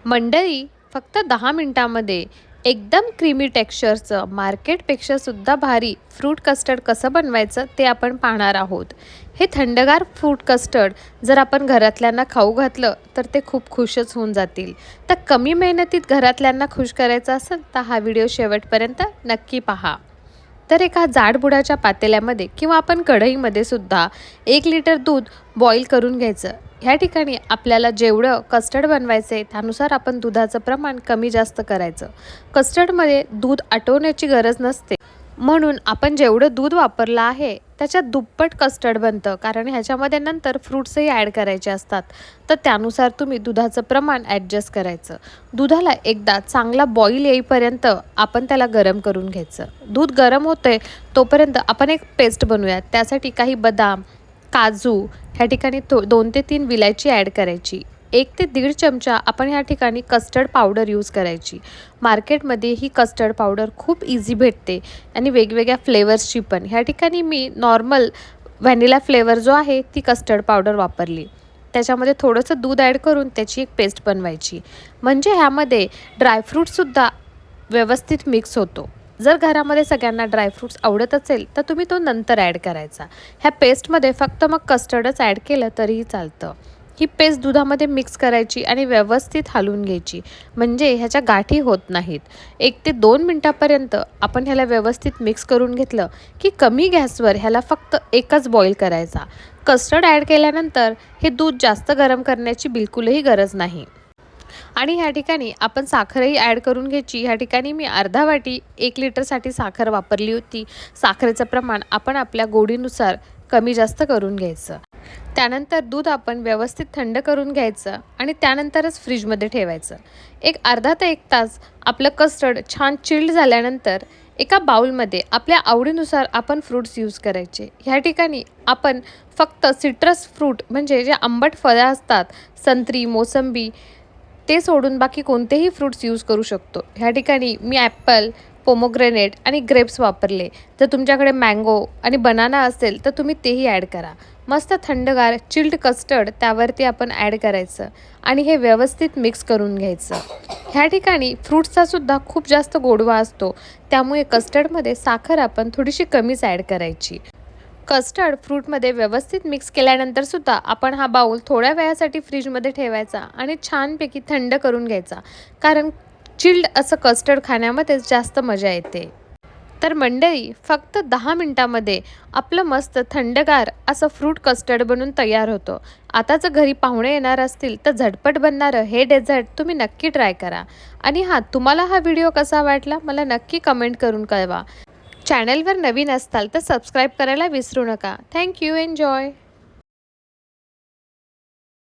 मंडळी, फक्त 10 मिनिटांमध्ये एकदम क्रीमी टेक्स्चरचं मार्केटपेक्षा सुद्धा भारी फ्रूट कस्टर्ड कसं बनवायचं ते आपण पाहणार आहोत. हे थंडगार फ्रूट कस्टर्ड जर आपण घरातल्यांना खाऊ घातलं तर ते खूप खुशच होऊन जातील. तर कमी मेहनतीत घरातल्यांना खुश करायचं असेल तर हा व्हिडिओ शेवटपर्यंत नक्की पहा. तर एका जाडबुडाच्या पातेल्यामध्ये किंवा आपण कढईमध्ये सुद्धा 1 लिटर दूध बॉईल करून घ्यायचं. ह्या ठिकाणी आपल्याला जेवढं कस्टर्ड बनवायचं आहे त्यानुसार आपण दुधाचं प्रमाण कमी जास्त करायचं. कस्टर्डमध्ये दूध आटवण्याची गरज नसते, म्हणून आपण जेवढं दूध वापरलं आहे त्याच्यात दुप्पट कस्टर्ड बनतं, कारण ह्याच्यामध्ये नंतर फ्रूट्सही ॲड करायचे असतात. तर त्यानुसार तुम्ही दुधाचं प्रमाण ॲडजस्ट करायचं. दुधाला एकदा चांगला बॉईल येईपर्यंत आपण त्याला गरम करून घ्यायचं. दूध गरम होतंय तोपर्यंत आपण एक पेस्ट बनवूयात. त्यासाठी काही बदाम, काजू, ह्या ठिकाणी 2 ते 3 विलायची ॲड करायची. 1 ते 1.5 चमचा आपण ह्या ठिकाणी कस्टर्ड पावडर यूज करायची. मार्केटमध्ये ही कस्टर्ड पावडर खूप इझी भेटते आणि वेगवेगळ्या फ्लेवर्सची पण. ह्या ठिकाणी मी नॉर्मल व्हॅनिला फ्लेवर जो आहे ती कस्टर्ड पावडर वापरली. त्याच्यामध्ये थोडंसं दूध ॲड करून त्याची एक पेस्ट बनवायची, म्हणजे ह्यामध्ये ड्रायफ्रूटसुद्धा व्यवस्थित मिक्स होतो. जर घरामध्ये सगळ्यांना ड्रायफ्रूट्स आवडत असेल तर तुम्ही तो नंतर ॲड करायचा. ह्या पेस्टमध्ये फक्त मग कस्टर्डच ॲड केलं तरीही चालतं. ही पेस्ट दुधामध्ये मिक्स करायची आणि व्यवस्थित हलवून घ्यायची, म्हणजे ह्याच्या गाठी होत नाहीत. 1 ते 2 मिनटापर्यंत आपण ह्याला व्यवस्थित मिक्स करून घेतलं की कमी गॅसवर ह्याला फक्त एकच बॉईल करायचा. कस्टर्ड ॲड केल्यानंतर हे दूध जास्त गरम करण्याची बिलकुलही गरज नाही. आणि ह्या ठिकाणी आपण साखरही ॲड करून घ्यायची. ह्या ठिकाणी मी अर्धा वाटी 1 लिटरसाठी साखर वापरली होती. साखरेचं प्रमाण आपण आपल्या गोडीनुसार कमी जास्त करून घ्यायचं. त्यानंतर दूध आपण व्यवस्थित थंड करून घ्यायचं आणि त्यानंतरच फ्रीजमध्ये ठेवायचं. एक अर्धा ते 1 तास आपलं कस्टर्ड छान चिल्ड झाल्यानंतर एका बाउलमध्ये आपल्या आवडीनुसार आपण फ्रूट्स यूज करायचे. ह्या ठिकाणी आपण फक्त सिट्रस फ्रूट म्हणजे जे आंबट फळं असतात, संत्री, मोसंबी, ते सोडून बाकी कोणतेही फ्रूट्स यूज करू शकतो. ह्या ठिकाणी मी ॲपल, पोमोग्रेनेट आणि ग्रेप्स वापरले. जर तुमच्याकडे मँगो आणि बनाना असेल तर तुम्ही तेही ॲड करा. मस्त थंडगार चिल्ड कस्टर्ड त्यावरती आपण ॲड करायचं आणि हे व्यवस्थित मिक्स करून घ्यायचं. ह्या ठिकाणी फ्रूट्सचासुद्धा खूप जास्त गोडवा असतो, त्यामुळे कस्टर्डमध्ये साखर आपण थोडीशी कमीच ॲड करायची. कस्टर्ड फ्रूटमध्ये व्यवस्थित मिक्स केल्यानंतर सुद्धा आपण हा बाउल थोड्या वेळासाठी फ्रीजमध्ये ठेवायचा आणि छानपैकी थंड करून घ्यायचा, कारण चिल्ड असं कस्टर्ड खाण्यामध्येच जास्त मजा येते. तर मंडळी, फक्त 10 मिनिटांमध्ये आपलं मस्त थंडगार असं फ्रूट कस्टर्ड बनून तयार होतं. आता जर घरी पाहुणे येणार असतील तर झटपट बनणारं हे डेझर्ट तुम्ही नक्की ट्राय करा. आणि हां, तुम्हाला हा व्हिडिओ कसा वाटला मला नक्की कमेंट करून कळवा. चॅनलवर नवीन असाल तर सबस्क्राईब करायला विसरू नका. थँक्यू. एन्जॉय.